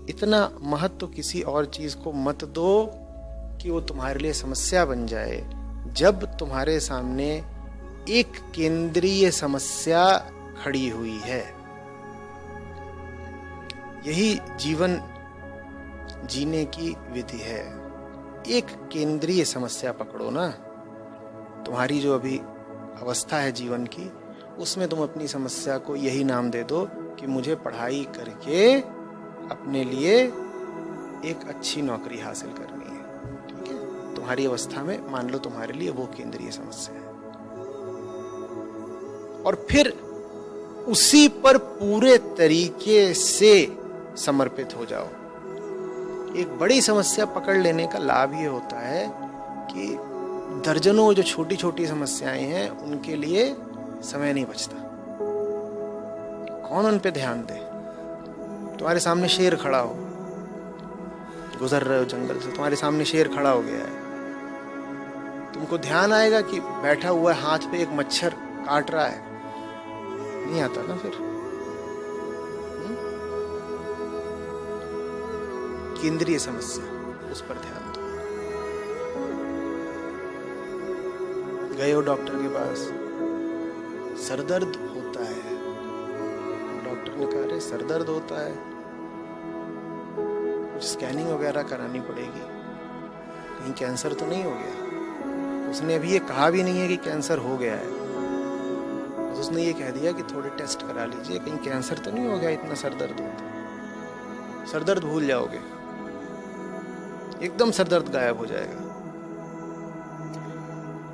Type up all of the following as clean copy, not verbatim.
इतना महत्व किसी और चीज को मत दो कि वो तुम्हारे लिए समस्या बन जाए। जब तुम्हारे सामने एक केंद्रीय समस्या खड़ी हुई है, यही जीवन जीने की विधि है। एक केंद्रीय समस्या पकड़ो ना। तुम्हारी जो अभी अवस्था है जीवन की, उसमें तुम अपनी समस्या को यही नाम दे दो कि मुझे पढ़ाई करके अपने लिए एक अच्छी नौकरी हासिल करनी है। ठीक है, तुम्हारी अवस्था में मान लो तुम्हारे लिए वो केंद्रीय समस्या है, और फिर उसी पर पूरे तरीके से समर्पित हो जाओ। एक बड़ी समस्या पकड़ लेने का लाभ ये होता है कि दर्जनों जो छोटी छोटी समस्याएं हैं उनके लिए समय नहीं बचता। कौन उन पे ध्यान दे? तुम्हारे सामने शेर खड़ा हो, गुजर रहे हो जंगल से, तुम्हारे सामने शेर खड़ा हो गया है, तुमको ध्यान आएगा कि बैठा हुआ है, हाथ पे एक मच्छर काट रहा है? नहीं आता ना। फिर केंद्रीय समस्या, उस पर ध्यान दो। गए हो डॉक्टर के पास, सरदर्द होता है, डॉक्टर ने कहा रे सरदर्द होता है, कुछ स्कैनिंग वगैरह करानी पड़ेगी, कहीं कैंसर तो नहीं हो गया? उसने अभी ये कहा भी नहीं है कि कैंसर हो गया है, उसने ये कह दिया कि थोड़े टेस्ट करा लीजिए, कहीं कैंसर तो नहीं हो गया, इतना सरदर्द होता। सरदर्द भूल जाओगे, एकदम सरदर्द गायब हो जाएगा।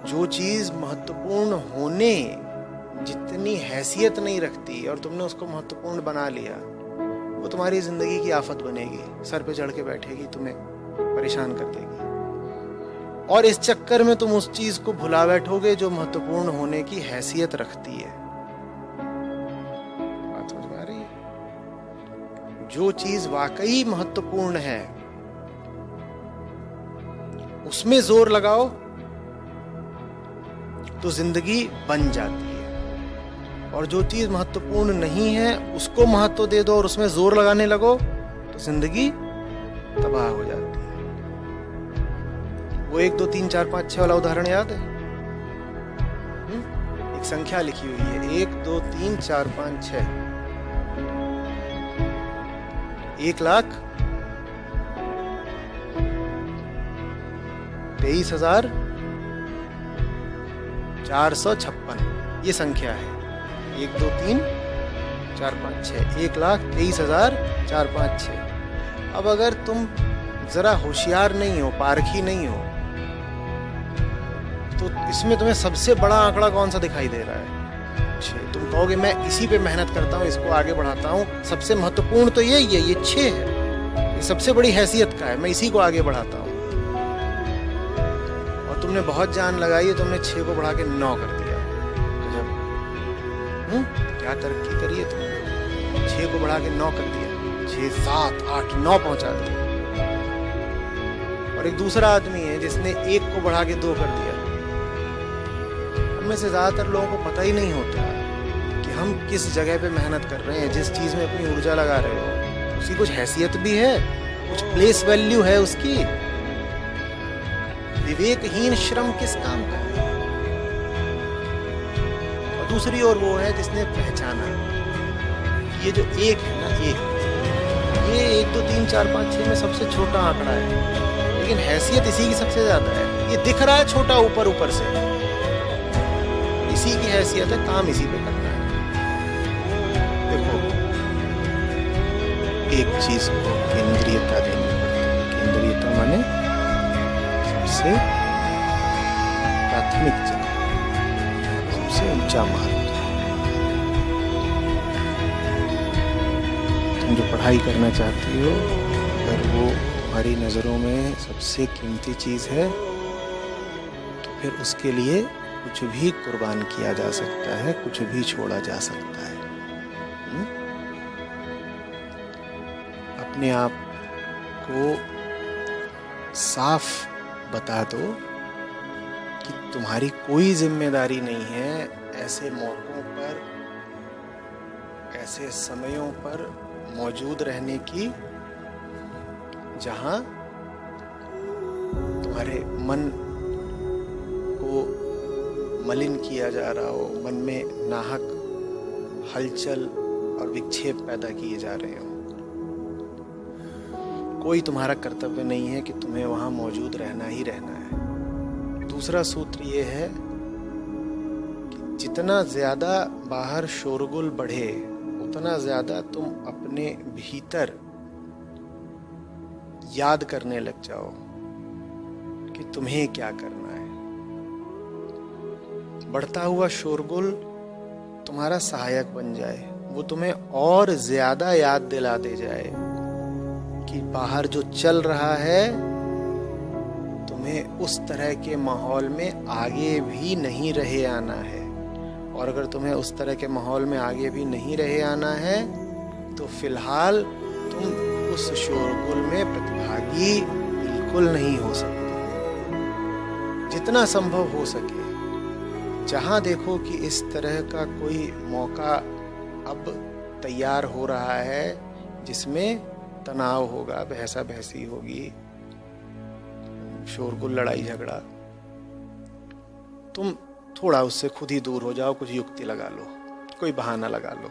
जो चीज महत्वपूर्ण होने जितनी हैसियत नहीं रखती और तुमने उसको महत्वपूर्ण बना लिया, वो तुम्हारी जिंदगी की आफत बनेगी, सर पे चढ़ के बैठेगी, तुम्हें परेशान कर देगी, और इस चक्कर में तुम उस चीज को भुला बैठोगे जो महत्वपूर्ण होने की हैसियत रखती है। बात समझ में आ रही है? जो चीज वाकई महत्वपूर्ण है उसमें जोर लगाओ तो जिंदगी बन जाती है, और जो चीज महत्वपूर्ण नहीं है उसको महत्व दे दो और उसमें जोर लगाने लगो तो जिंदगी तबाह हो जाती है। वो 1 2 3 4 5 6 वाला उदाहरण याद है? एक संख्या लिखी हुई है, 1 2 3 4 5 6, 1,23,456 ये संख्या है। 1 2 3 4 5 6, 1,23,456। अब अगर तुम जरा होशियार नहीं हो, पारखी नहीं हो, तो इसमें तुम्हें सबसे बड़ा आंकड़ा कौन सा दिखाई दे रहा है? 6। तुम कहोगे मैं इसी पे मेहनत करता हूँ, इसको आगे बढ़ाता हूँ, सबसे महत्वपूर्ण तो यही है, ये 6 है, ये सबसे बड़ी हैसियत का है, मैं इसी को आगे बढ़ाता हूँ। और तुमने बहुत जान लगाई है, तुमने 6 को बढ़ा के 9 कर दिया। क्या तरक्की करी है तुमने? 6 को बढ़ा के 9 कर दिया, 6 7 8 9 पहुंचा दिया। और एक दूसरा आदमी है जिसने 1 को बढ़ा के 2 कर दिया। में से ज्यादातर लोगों को पता ही नहीं होता कि हम किस जगह पे मेहनत कर रहे हैं, जिस चीज में अपनी ऊर्जा लगा रहे हो उसकी कुछ हैसियत भी है, कुछ प्लेस वैल्यू है उसकी। विवेकहीन श्रम किस काम का है? और दूसरी ओर वो है जिसने पहचाना ये जो 1 है ना, ये 1 2 3 4 5 6 में सबसे छोटा आंकड़ा है, लेकिन हैसियत इसी की सबसे ज्यादा है। ये दिख रहा है छोटा ऊपर ऊपर से, इसी की हैसियत है, काम इसी पे करना है। देखो, एक चीज को केंद्रीयता देनी पड़ती है। केंद्रीयता माने सबसे प्राथमिक जगह, सबसे ऊंचा महत्व। तुम जो पढ़ाई करना चाहती हो, अगर वो तुम्हारी नजरों में सबसे कीमती चीज है, तो फिर उसके लिए कुछ भी कुर्बान किया जा सकता है, कुछ भी छोड़ा जा सकता है। अपने आप को साफ बता दो कि तुम्हारी कोई जिम्मेदारी नहीं है ऐसे मौकों पर, ऐसे समयों पर मौजूद रहने की जहां तुम्हारे मन को मलिन किया जा रहा हो, मन में नाहक हलचल और विक्षेप पैदा किए जा रहे हो। कोई तुम्हारा कर्तव्य नहीं है कि तुम्हें वहां मौजूद रहना ही रहना है। दूसरा सूत्र ये है कि जितना ज्यादा बाहर शोरगुल बढ़े, उतना ज्यादा तुम अपने भीतर याद करने लग जाओ कि तुम्हें क्या करना है। बढ़ता हुआ शोरगुल तुम्हारा सहायक बन जाए, वो तुम्हें और ज्यादा याद दिला दे जाए कि बाहर जो चल रहा है तुम्हें उस तरह के माहौल में आगे भी नहीं रहे आना है। और अगर तुम्हें उस तरह के माहौल में आगे भी नहीं रहे आना है तो फिलहाल तुम उस शोरगुल में प्रतिभागी बिल्कुल नहीं हो सकते। जितना संभव हो सके, जहां देखो कि इस तरह का कोई मौका अब तैयार हो रहा है जिसमें तनाव होगा, बहसा बहसी होगी, शोरगुल, लड़ाई झगड़ा, तुम थोड़ा उससे खुद ही दूर हो जाओ, कुछ युक्ति लगा लो, कोई बहाना लगा लो।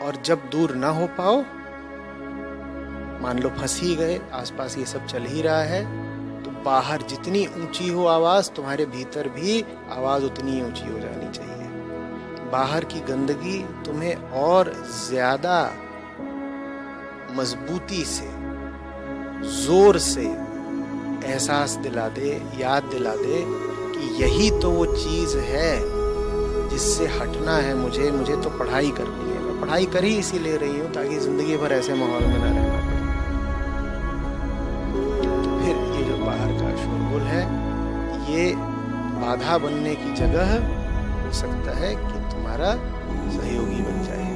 और जब दूर ना हो पाओ, मान लो फंस ही गए, आसपास ये सब चल ही रहा है, तो बाहर जितनी ऊंची हो आवाज, तुम्हारे भीतर भी आवाज उतनी ऊंची हो जानी चाहिए। बाहर की गंदगी तुम्हें और ज्यादा मजबूती से, जोर से एहसास दिला दे, याद दिला दे कि यही तो वो चीज है जिससे हटना है मुझे तो पढ़ाई करनी है। मैं पढ़ाई कर ही इसीलिए रही हूँ ताकि जिंदगी भर ऐसे माहौल में ना रहना पड़े। तो फिर ये जो बाहर का शोरगुल है, ये बाधा बनने की जगह हो सकता है कि तुम्हारा सहयोगी बन जाए।